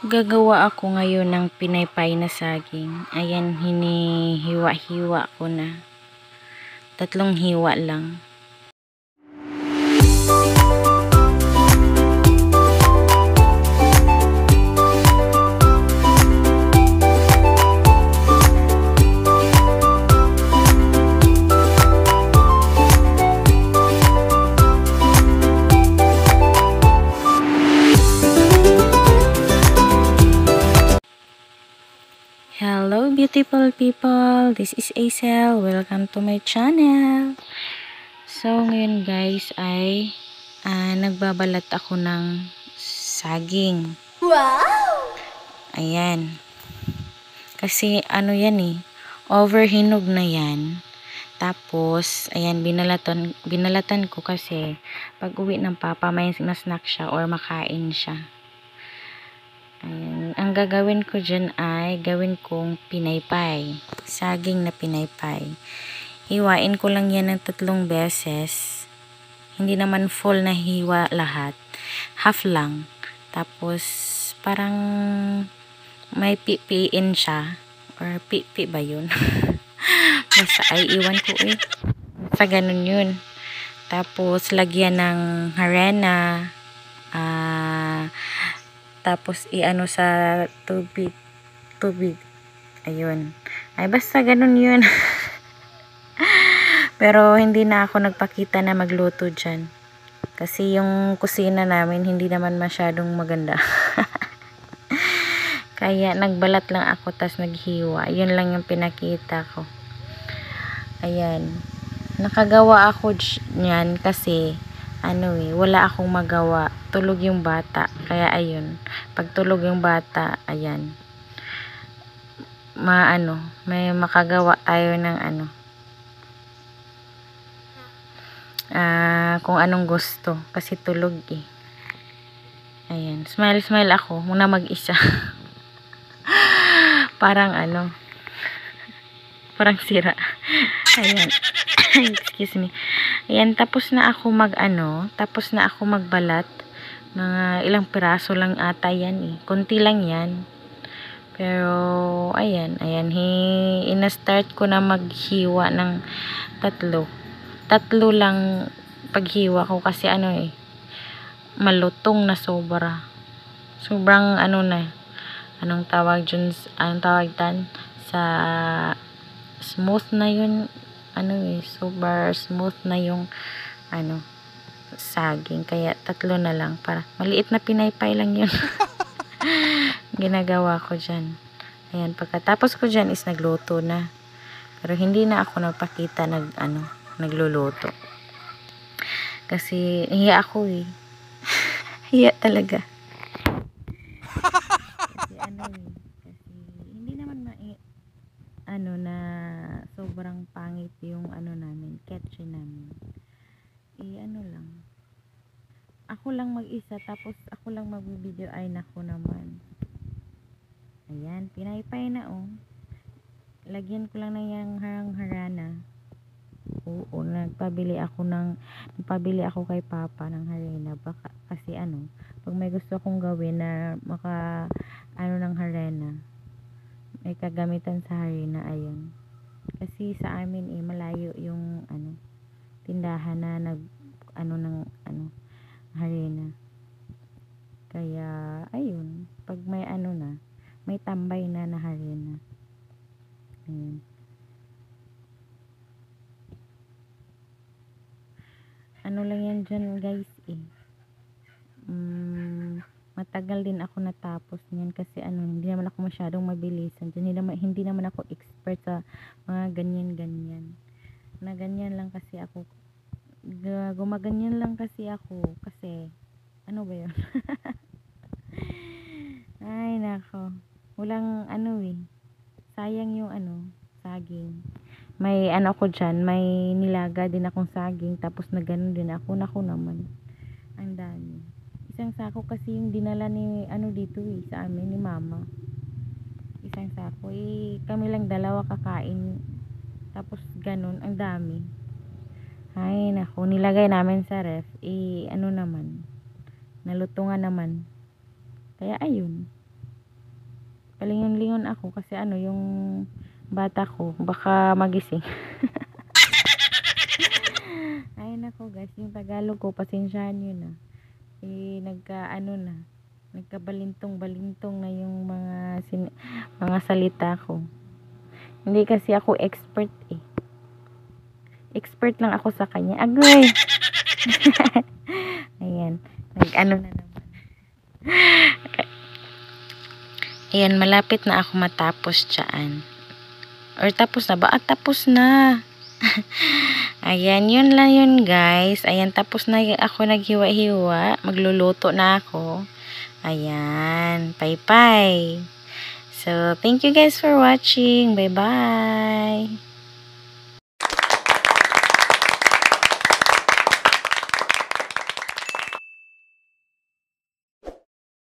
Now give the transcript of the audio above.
Gagawa ako ngayon ng pinaypay na saging. Ayan, hinihiwa-hiwa ko na. 3 hiwa lang. Hello beautiful people, this is Acel. Welcome to my channel. So ngayon guys ay nagbabalat ako ng saging. Wow! Ayan. Kasi ano yan overhinog na yan. Tapos ayan, binalatan ko kasi pag uwi ng papa may snack siya or makain siya. Ayan. Ang gagawin ko dyan ay gawin kong pinaypay. Saging na pinaypay. Hiwain ko lang yan ng 3 beses. Hindi naman full na hiwa lahat. Half lang. Tapos parang may pipiin siya. Or pipi ba yun? Basta ay iwan ko Basta ganun yun. Tapos lagyan ng harina. Tapos iano sa tubig. Ayun. Ay basta ganun yun. Pero hindi na ako nagpakita na magluto dyan. Kasi yung kusina namin hindi naman masyadong maganda. Kaya nagbalat lang ako tas naghiwa. Yun lang yung pinakita ko. Ayan. Nakagawa ako niyan kasi wala akong magawa. Tulog yung bata. Kaya ayun. Pag tulog yung bata, ayan. May makagawa tayo ng kung anong gusto. Kasi tulog Ayan. Smile ako. Muna mag-isa. Parang parang sira. Ayan. Excuse me. Ayan, tapos na ako magbalat. Mga ilang piraso lang ata yan Kunti lang yan. Pero, ayan. Ina-start ko na maghiwa ng 3. 3 lang paghiwa ko kasi malutong na sobra. Sobrang anong tawag dyan, sa smooth na yun, super smooth na yung saging, kaya 3 na lang, para maliit na pinaypay lang yun. Ginagawa ko dyan. Ayan, pagkatapos ko dyan is nagluto na, pero hindi na ako napakita nagluluto kasi hiya ako hiya talaga. Kasi kasi hindi naman na sobrang pangit yung namin, kitchen namin. Lang. Ako lang mag-isa, tapos ako lang magbibideo, ay nako naman. Ayan, pinaypay na Lagyan ko lang na yung harana. Oo, nagpabili ako kay papa ng harina. Baka, kasi pag may gusto akong gawin na ng harina, may kagamitan sa harina, ayun. Kasi sa amin malayo yung tindahan na ng harina. Kaya ayun, pag may may tambay na harina. Ayun. Lang yan dyan guys matagal din ako natapos niyan kasi hindi naman ako masyadong mabilisan dyan. Hindi naman ako expert sa mga ganyan na ganyan lang kasi ako, gumaganyan lang kasi ako kasi ba yun. Ay nako, walang sayang yung saging. May ako dyan, may nilaga din akong saging, tapos na ganun din ako. Nako naman, ang dami. Isang sako kasi yung dinala ni dito sa amin ni mama. Isang sako kami lang 2 kakain, tapos ganun, ang dami. Ay nako, nilagay namin sa ref naman, nalutungan naman, kaya ayun. Palingon-lingon ako kasi ano, yung bata ko, baka magising. Ay nako guys, yung Tagalog ko, pasensyahan nyo na. Nagkabalintong-balintong na yung mga salita ko. Hindi kasi ako expert eh. Expert lang ako sa kanya. Agoy! Ayan. Nag-ano na naman. Ayan, malapit na ako matapos dyan. Or tapos na ba? Tapos na. Ayan, yun lang yun guys. Ayan, tapos na ako naghiwa-hiwa. Magluluto na ako. Ayan, bye-bye. So, thank you guys for watching. Bye-bye.